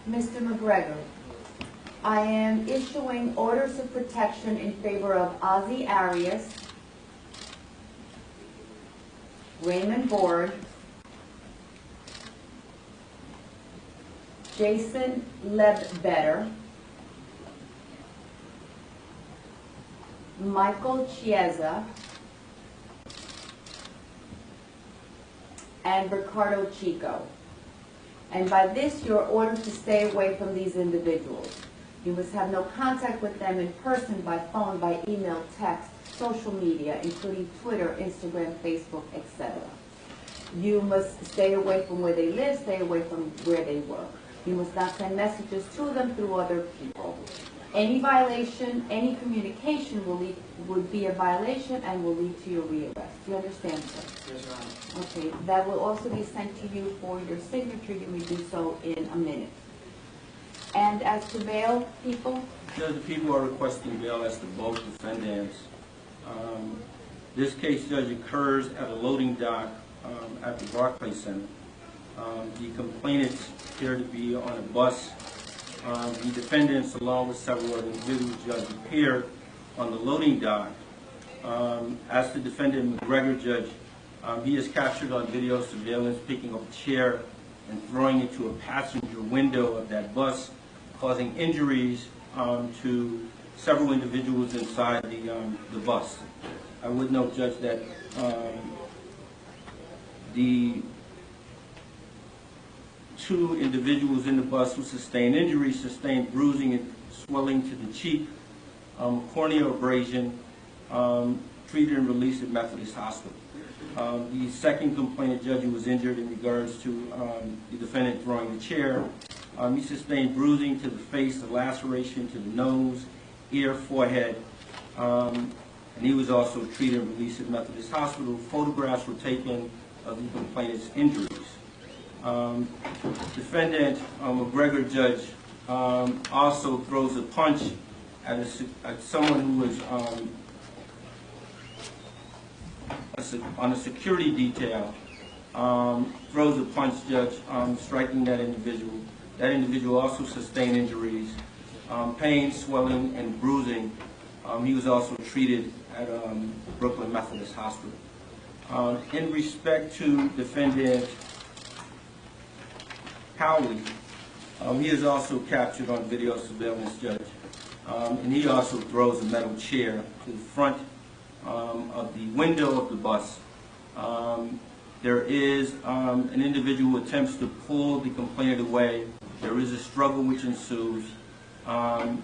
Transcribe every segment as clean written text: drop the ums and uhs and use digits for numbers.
Mr. McGregor, I am issuing orders of protection in favor of Ozzie Arias, Raymond Board, Jason Lebbetter, Michael Chiesa, and Ricardo Chico. And by this, you are ordered to stay away from these individuals. You must have no contact with them in person, by phone, by email, text, social media, including Twitter, Instagram, Facebook, etc. You must stay away from where they live, stay away from where they work. You must not send messages to them through other people. Any violation, any communication would be a violation and will lead to your rearrest. Do you understand, sir? Yes, Your Honor. Okay, that will also be sent to you for your signature. You may do so in a minute. And as to bail, people? Judge, the people are requesting bail as to both defendants. This case, Judge, occurs at a loading dock at the Barclays Center. The complainants appear to be on a bus. The defendants, along with several other individuals, Judge, appeared on the loading dock. As to defendant McGregor, Judge, he is captured on video surveillance picking up a chair and throwing it to a passenger window of that bus, causing injuries to several individuals inside the bus. I would note, Judge, that the two individuals in the bus who sustained injuries sustained bruising and swelling to the cheek, corneal abrasion, treated and released at Methodist Hospital. The second complainant, Judge, who was injured in regards to the defendant throwing the chair, he sustained bruising to the face, a laceration to the nose, ear, forehead, and he was also treated and released at Methodist Hospital. Photographs were taken of the complainant's injuries. Defendant McGregor, Judge, also throws a punch at someone who was on a security detail, throws a punch, Judge, striking that individual. That individual also sustained injuries, pain, swelling, and bruising. He was also treated at Brooklyn Methodist Hospital. In respect to defendant Cowley, he is also captured on video surveillance, Judge, and he also throws a metal chair to the front of the window of the bus. There is an individual who attempts to pull the complainant away. There is a struggle which ensues, and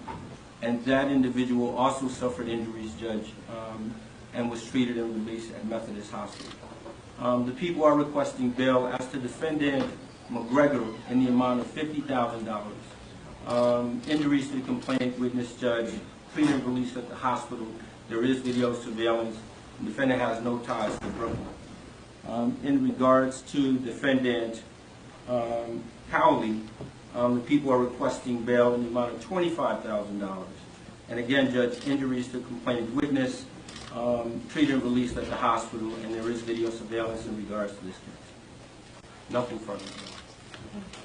that individual also suffered injuries, Judge, and was treated and released at Methodist Hospital. The people are requesting bail as to defendant McGregor in the amount of $50,000. Injuries to the complainant witness, Judge, treated and released at the hospital. There is video surveillance. The defendant has no ties to Brooklyn. In regards to defendant Cowley, the people are requesting bail in the amount of $25,000. And again, Judge, injuries to the complainant witness, treated and released at the hospital, and there is video surveillance in regards to this case. Nothing further.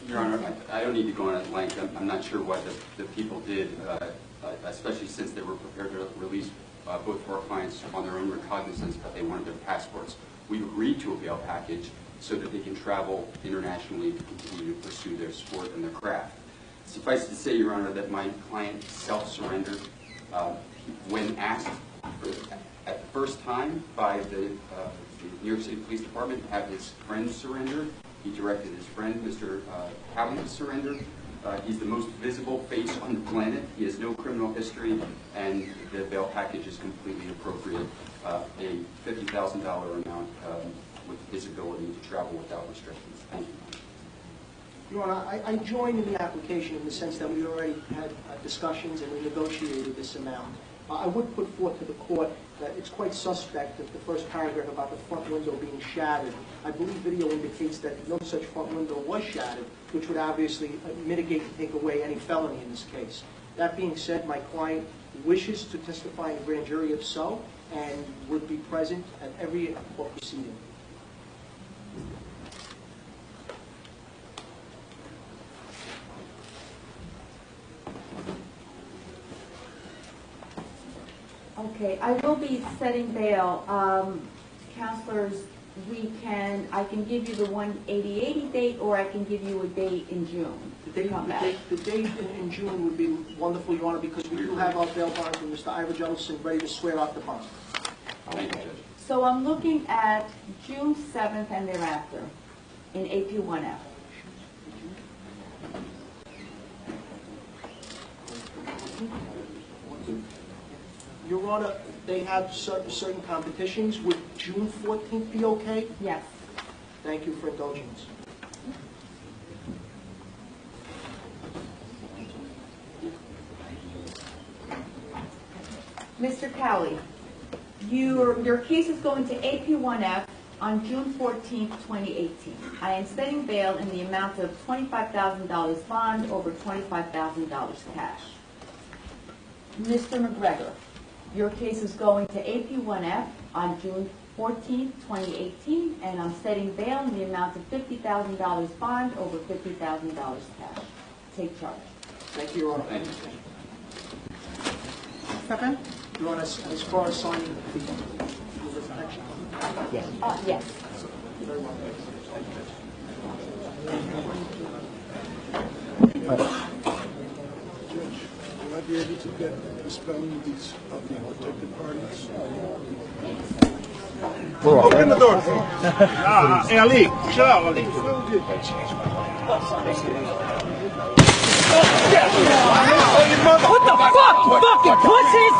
Your Honor, I don't need to go on at length. I'm not sure what the people did, especially since they were prepared to release both of our clients on their own recognizance that they wanted their passports. We've agreed to a bail package so that they can travel internationally to continue to pursue their sport and their craft. Suffice to say, Your Honor, that my client self-surrendered when asked at the first time by the New York City Police Department to have his friend surrender. He directed his friend, Mr. Cowley, to surrender. He's the most visible face on the planet. He has no criminal history, and the bail package is completely appropriate. A $50,000 amount with his ability to travel without restrictions. Thank you. Your Honor, I joined in the application in the sense that we already had discussions and we negotiated this amount. I would put forth to the court that it's quite suspect that the first paragraph about the front window being shattered. I believe video indicates that no such front window was shattered, which would obviously mitigate and take away any felony in this case. That being said, my client wishes to testify in the grand jury if so, and would be present at every court proceeding. Okay, I will be setting bail. Counselors, I can give you the 1/80/80 date, or I can give you a date in June. The date in June would be wonderful, Your Honor, because we do have our bail bond from Mr. Ira Jellison ready to swear out the bond. Thank you, Judge. So I'm looking at June 7th and thereafter in AP1F. Your Honor, they have certain competitions. Would June 14th be okay? Yes. Thank you for indulgence. Mr. Cowley, your case is going to AP1F on June 14th, 2018. I am setting bail in the amount of $25,000 bond over $25,000 cash. Mr. McGregor, your case is going to AP1F on June 14th, 2018, and I'm setting bail in the amount of $50,000 bond over $50,000 cash. Take charge. Thank you, Your Honor. Thank you. Second. Your Honor, as far as signing the protection. Yes. Very well. Will I be able to get the spelling of the protected parties? Open the door. Hey, Ali. Chill out, Ali. What the fuck, you fucking pussies?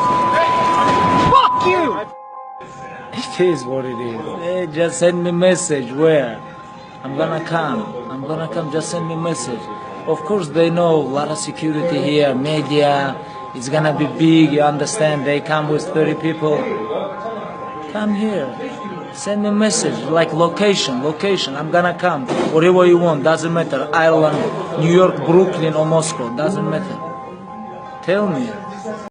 Fuck you! It is what it is. Hey, just send me message where. I'm gonna come, just send me message. Of course they know, a lot of security here, media, it's gonna be big, you understand, they come with 30 people. Come here, send me message, like location, I'm gonna come, whatever you want, doesn't matter, Ireland, New York, Brooklyn or Moscow, doesn't matter. Tell me.